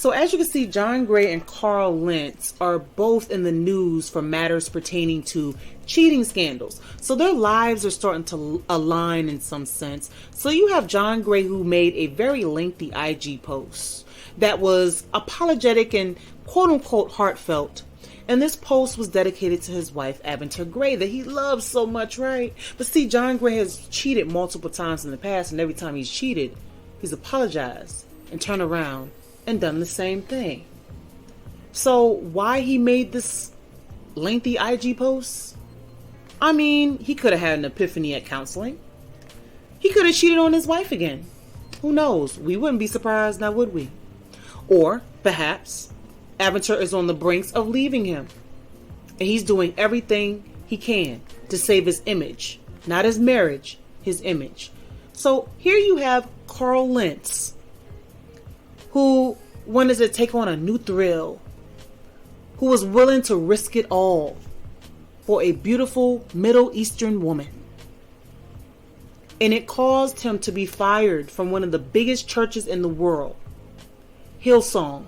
So as you can see, John Gray and Carl Lentz are both in the news for matters pertaining to cheating scandals. So their lives are starting to align in some sense. So you have John Gray, who made a very lengthy IG post that was apologetic and quote unquote heartfelt. And this post was dedicated to his wife, Aventer Gray, that he loves so much, right? But see, John Gray has cheated multiple times in the past, and every time he's cheated, he's apologized and turned around and done the same thing. So why he made this lengthy IG post? I mean, he could have had an epiphany at counseling. He could have cheated on his wife again. Who knows? We wouldn't be surprised now, would we? Or perhaps Aventer is on the brinks of leaving him, and he's doing everything he can to save his image. Not his marriage, his image. So here you have Carl Lentz, who wanted to take on a new thrill, who was willing to risk it all for a beautiful Middle Eastern woman. And it caused him to be fired from one of the biggest churches in the world, Hillsong.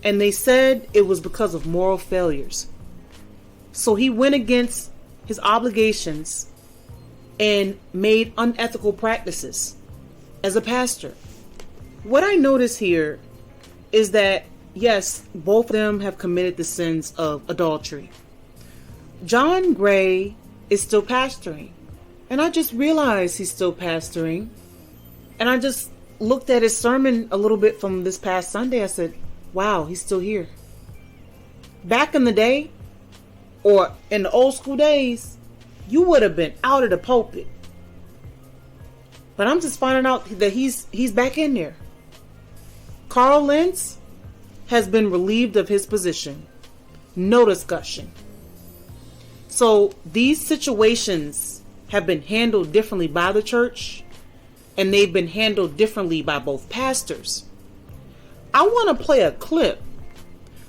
And they said it was because of moral failures. So he went against his obligations and made unethical practices as a pastor. What I notice here is that, yes, both of them have committed the sins of adultery. John Gray is still pastoring. And I just realized he's still pastoring. And I just looked at his sermon a little bit from this past Sunday. I said, wow, he's still here. Back in the day, or in the old school days, you would have been out of the pulpit. But I'm just finding out that he's back in there. Carl Lentz has been relieved of his position. No discussion. So these situations have been handled differently by the church, and they've been handled differently by both pastors. I want to play a clip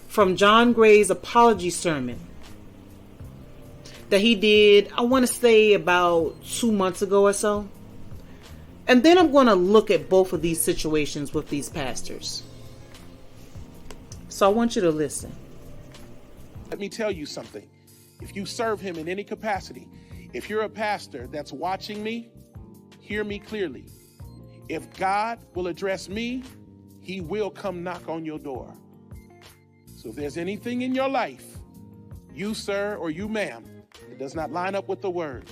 from John Gray's apology sermon that he did, I want to say about 2 months ago or so. And then I'm going to look at both of these situations with these pastors. So I want you to listen. Let me tell you something. If you serve him in any capacity, if you're a pastor that's watching me, hear me clearly. If God will address me, he will come knock on your door. So if there's anything in your life, you sir or you ma'am, that does not line up with the word,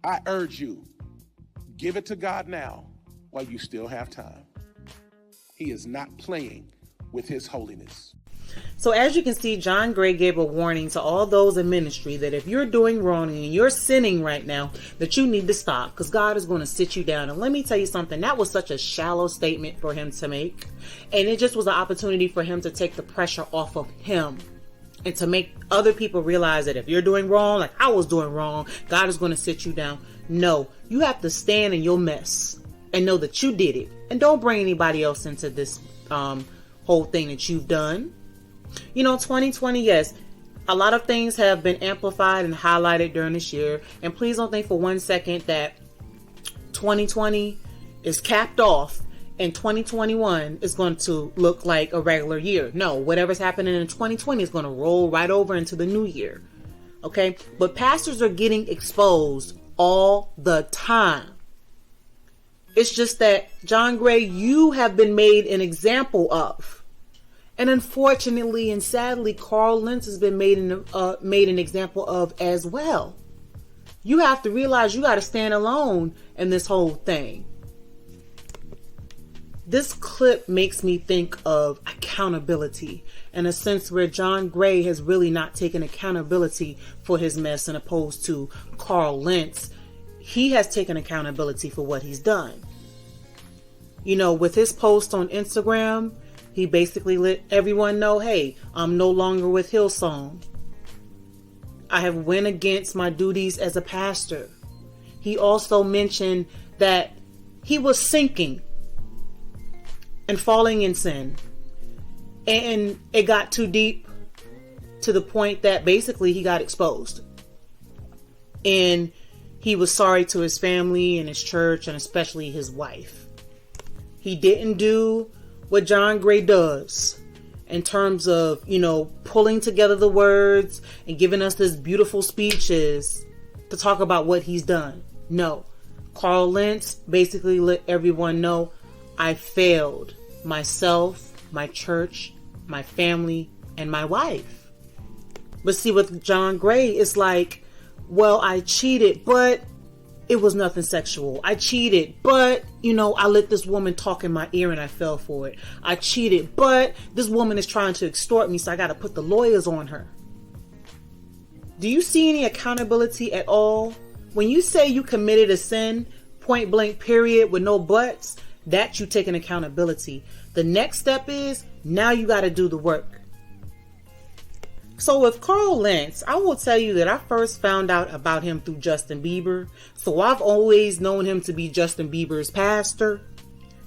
I urge you, give it to God now while you still have time. He is not playing with his holiness. So as you can see, John Gray gave a warning to all those in ministry that if you're doing wrong and you're sinning right now, that you need to stop, because God is going to sit you down. And let me tell you something, that was such a shallow statement for him to make. And it just was an opportunity for him to take the pressure off of him and to make other people realize that if you're doing wrong, like I was doing wrong, God is going to sit you down. No, you have to stand in your mess and know that you did it. And don't bring anybody else into this whole thing that you've done. You know, 2020, yes, a lot of things have been amplified and highlighted during this year. And please don't think for 1 second that 2020 is capped off and 2021 is going to look like a regular year. No, whatever's happening in 2020 is going to roll right over into the new year. Okay, but pastors are getting exposed all the time. It's just that, John Gray, you have been made an example of. And unfortunately and sadly, Carl Lentz has been made an example of as well. You have to realize you got to stand alone in this whole thing. This clip makes me think of accountability in a sense where John Gray has really not taken accountability for his mess, and opposed to Carl Lentz, he has taken accountability for what he's done. You know, with his post on Instagram, he basically let everyone know, hey, I'm no longer with Hillsong. I have went against my duties as a pastor. He also mentioned that he was sinking and falling in sin. And it got too deep to the point that basically he got exposed. And he was sorry to his family and his church and especially his wife. He didn't do what John Gray does in terms of, pulling together the words and giving us this beautiful speeches to talk about what he's done. No. Carl Lentz basically let everyone know, I failed myself, my church, my family, and my wife. But see, with John Gray, it's like, well, I cheated, but it was nothing sexual. I cheated, but, I let this woman talk in my ear and I fell for it. I cheated, but this woman is trying to extort me, so I got to put the lawyers on her. Do you see any accountability at all? When you say you committed a sin, point blank period, with no buts, that you take an accountability. The next step is, now you got to do the work. So with Carl Lentz, I will tell you that I first found out about him through Justin Bieber. So I've always known him to be Justin Bieber's pastor,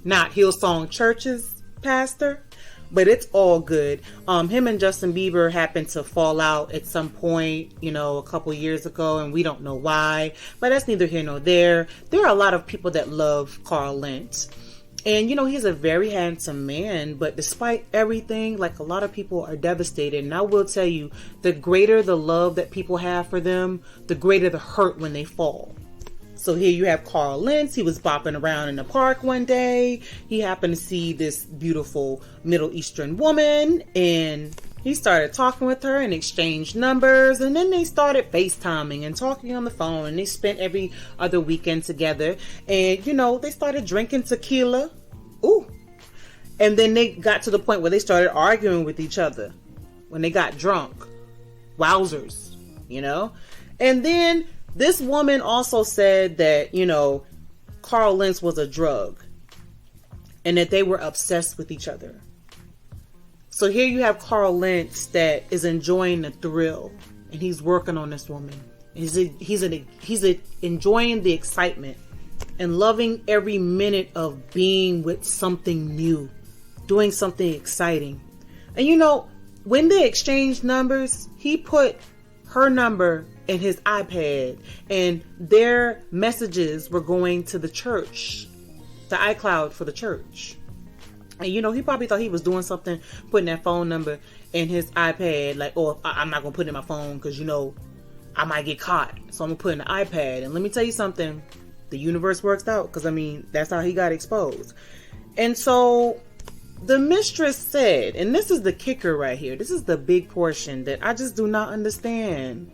not Hillsong Church's pastor, but it's all good. Him and Justin Bieber happened to fall out at some point, a couple years ago, and we don't know why, but that's neither here nor there. There are a lot of people that love Carl Lentz. And, he's a very handsome man, but despite everything, like, a lot of people are devastated. And I will tell you, the greater the love that people have for them, the greater the hurt when they fall. So here you have Carl Lentz. He was bopping around in the park one day. He happened to see this beautiful Middle Eastern woman, and he started talking with her and exchanged numbers. And then they started FaceTiming and talking on the phone. And they spent every other weekend together. And, they started drinking tequila. Ooh. And then they got to the point where they started arguing with each other when they got drunk. Wowzers, And then this woman also said that, Carl Lentz was a drug. And that they were obsessed with each other. So here you have Carl Lentz that is enjoying the thrill, and he's working on this woman. He's enjoying the excitement and loving every minute of being with something new, doing something exciting. And when they exchanged numbers, he put her number in his iPad, and their messages were going to the church, the iCloud for the church. And he probably thought he was doing something, putting that phone number in his iPad, like, I'm not going to put it in my phone because, I might get caught. So I'm going to put it in the iPad. And let me tell you something, the universe works out, because, that's how he got exposed. And so the mistress said, and this is the kicker right here, this is the big portion that I just do not understand.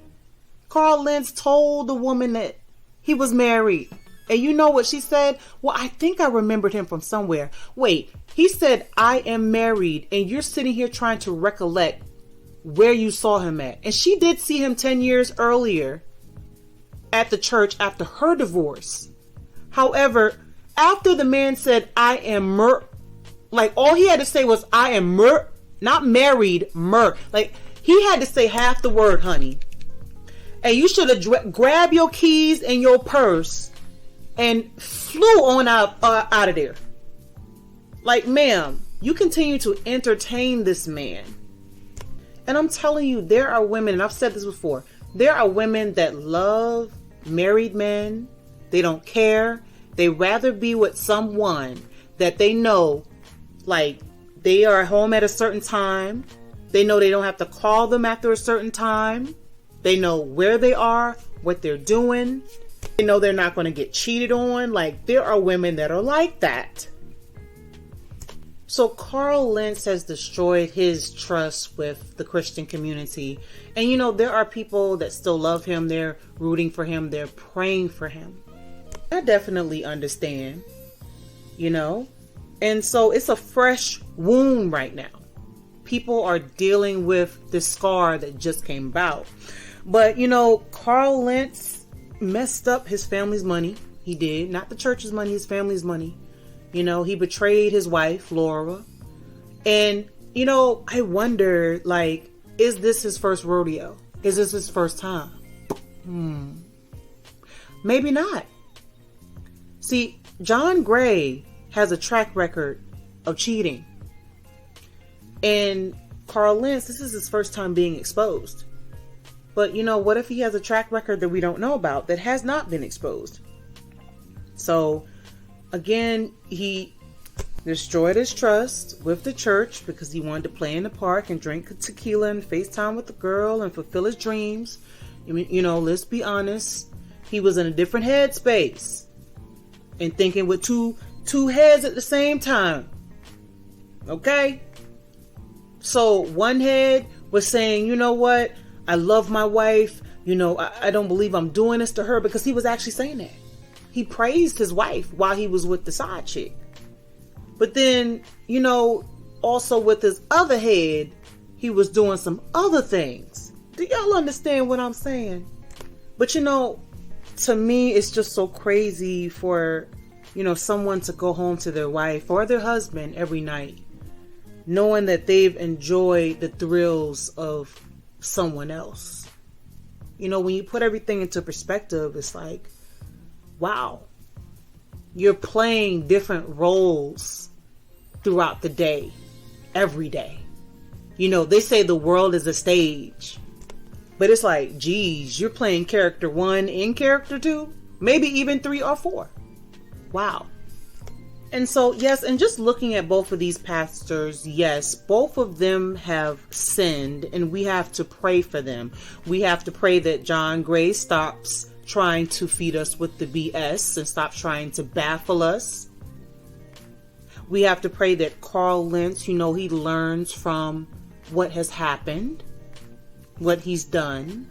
Carl Lentz told the woman that he was married. And you know what she said? Well, I think I remembered him from somewhere. Wait, he said, I am married, and you're sitting here trying to recollect where you saw him at. And she did see him 10 years earlier at the church after her divorce. However, after the man said, I am like, all he had to say was, I am not married, like, he had to say half the word, honey. And you should have grabbed your keys and your purse and flew on out of there. Like, ma'am, you continue to entertain this man. And I'm telling you, there are women, and I've said this before, there are women that love married men. They don't care. They rather be with someone that they know, like, they are home at a certain time. They know they don't have to call them after a certain time. They know where they are, what they're doing. They know they're not going to get cheated on. Like, there are women that are like that. So Carl Lentz has destroyed his trust with the Christian community. And there are people that still love him. They're rooting for him. They're praying for him. I definitely understand, And so it's a fresh wound right now. People are dealing with this scar that just came about. But, Carl Lentz messed up his family's money. He did. Not the church's money, his family's money. He betrayed his wife, Laura. And, I wonder, like, is this his first rodeo? Is this his first time? Maybe not. See, John Gray has a track record of cheating. And Carl Lentz, this is his first time being exposed. But, what if he has a track record that we don't know about that has not been exposed? So, again, destroyed his trust with the church because he wanted to play in the park and drink tequila and FaceTime with the girl and fulfill his dreams. I mean, let's be honest. He was in a different headspace and thinking with two heads at the same time. Okay? So one head was saying, you know what? I love my wife. I don't believe I'm doing this to her, because he was actually saying that. He praised his wife while he was with the side chick. But then, also with his other head, he was doing some other things. Do y'all understand what I'm saying? But to me, it's just so crazy for, someone to go home to their wife or their husband every night, knowing that they've enjoyed the thrills of someone else. When you put everything into perspective, it's like, wow, you're playing different roles throughout the day, every day. They say the world is a stage, but it's like, geez, you're playing character 1 and character 2, maybe even 3 or 4. Wow. And so, yes, and just looking at both of these pastors, yes, both of them have sinned, and we have to pray for them. We have to pray that John Gray stops trying to feed us with the BS and stops trying to baffle us. We have to pray that Carl Lentz, he learns from what has happened, what he's done.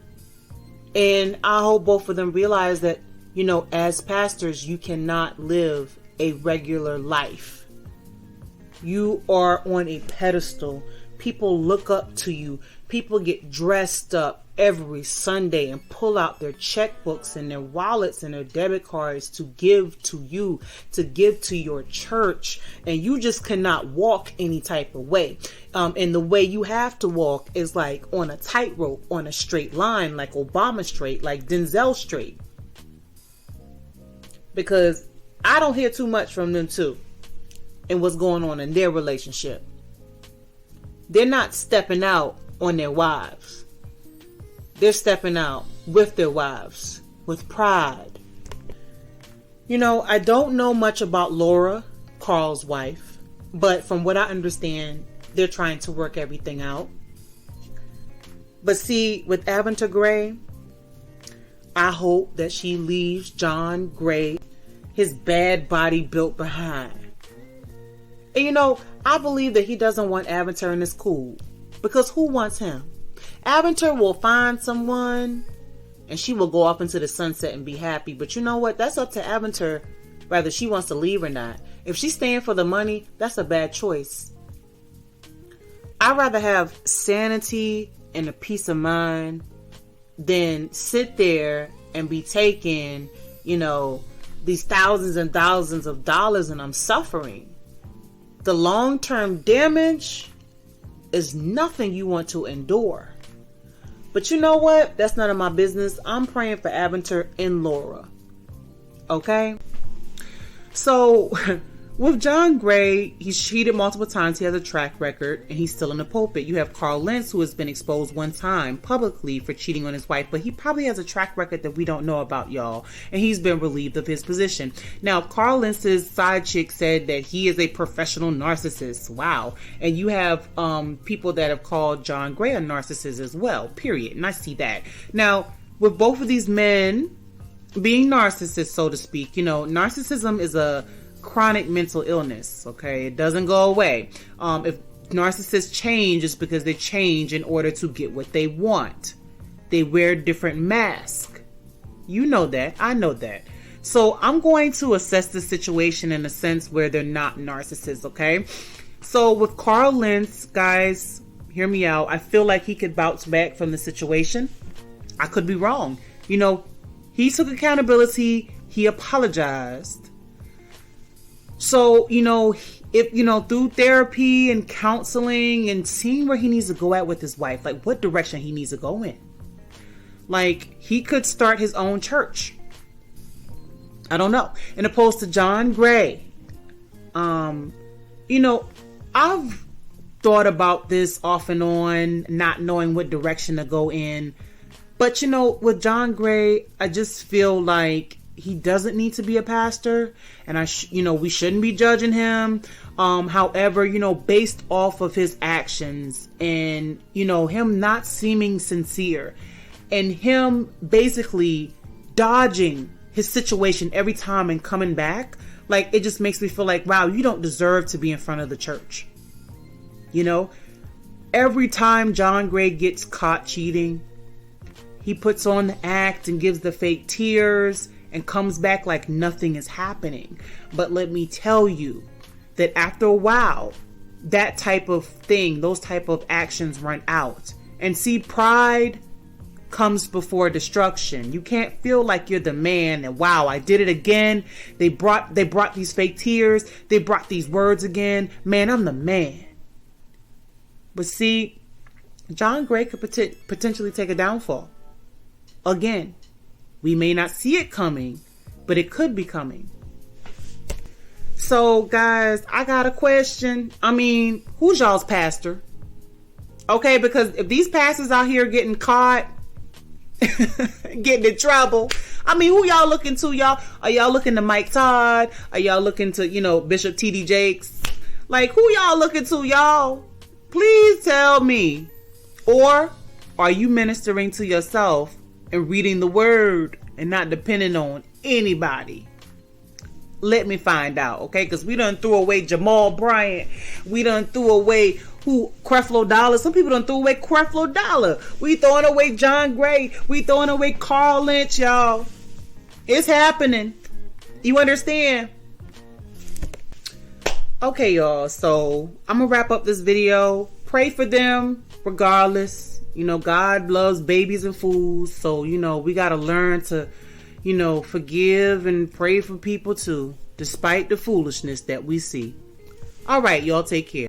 And I hope both of them realize that, as pastors, you cannot live a regular life. You are on a pedestal. People look up to you. People get dressed up every Sunday and pull out their checkbooks and their wallets and their debit cards to give to you, to give to your church. And you just cannot walk any type of way. And the way you have to walk is like on a tightrope, on a straight line, like Obama straight, like Denzel straight. Because I don't hear too much from them too and what's going on in their relationship. They're not stepping out on their wives. They're stepping out with their wives, with pride. I don't know much about Laura, Carl's wife, but from what I understand, they're trying to work everything out. But see, with Aventer Gray, I hope that she leaves John Gray his bad body built behind. And I believe that he doesn't want Aventer in his cool, because who wants him? Aventer will find someone and she will go off into the sunset and be happy. But you know what? That's up to Aventer whether she wants to leave or not. If she's staying for the money, that's a bad choice. I'd rather have sanity and a peace of mind than sit there and be taking, these thousands and thousands of dollars and I'm suffering. The long-term damage is nothing you want to endure. But you know what? That's none of my business. I'm praying for Aventer and Laura. Okay? So, with John Gray, he's cheated multiple times. He has a track record, and he's still in the pulpit. You have Carl Lentz, who has been exposed one time publicly for cheating on his wife, but he probably has a track record that we don't know about, y'all. And he's been relieved of his position. Now, Carl Lentz's side chick said that he is a professional narcissist. Wow. And you have people that have called John Gray a narcissist as well, period. And I see that. Now, with both of these men being narcissists, so to speak, narcissism is a chronic mental illness. Okay, it doesn't go away. If narcissists change, it's because they change in order to get what they want. They wear different masks. You know that. I know that. So I'm going to assess the situation in a sense where they're not narcissists. Okay, so with Carl Lentz, guys, hear me out. I feel like he could bounce back from the situation. I could be wrong. He took accountability. He apologized. So, if, through therapy and counseling and seeing where he needs to go at with his wife, like what direction he needs to go in. Like, he could start his own church. I don't know. And opposed to John Gray. I've thought about this off and on, not knowing what direction to go in. But, with John Gray, I just feel like he doesn't need to be a pastor, and we shouldn't be judging him. However, based off of his actions and, him not seeming sincere and him basically dodging his situation every time and coming back, like, it just makes me feel like, wow, you don't deserve to be in front of the church. Every time John Gray gets caught cheating, he puts on the act and gives the fake tears and comes back like nothing is happening. But let me tell you that after a while, that type of thing, those type of actions run out. And see, pride comes before destruction. You can't feel like you're the man and, wow, I did it again. They brought these fake tears. They brought these words again. Man, I'm the man. But see, John Gray could potentially take a downfall. Again, we may not see it coming, but it could be coming. So, guys, I got a question. Who's y'all's pastor? Okay, because if these pastors out here getting caught, getting in trouble, who y'all looking to, y'all? Are y'all looking to Mike Todd? Are y'all looking to, Bishop T.D. Jakes? Like, who y'all looking to, y'all? Please tell me. Or are you ministering to yourself and reading the word and not depending on anybody? Let me find out, okay? Because we done threw away Jamal Bryant. We done threw away Creflo Dollar. Some people done threw away Creflo Dollar. We throwing away John Gray. We throwing away Carl Lentz, y'all. It's happening. You understand? Okay, y'all. So I'm gonna wrap up this video. Pray for them regardless. God loves babies and fools. So, we gotta learn to, forgive and pray for people too, despite the foolishness that we see. All right, y'all, take care.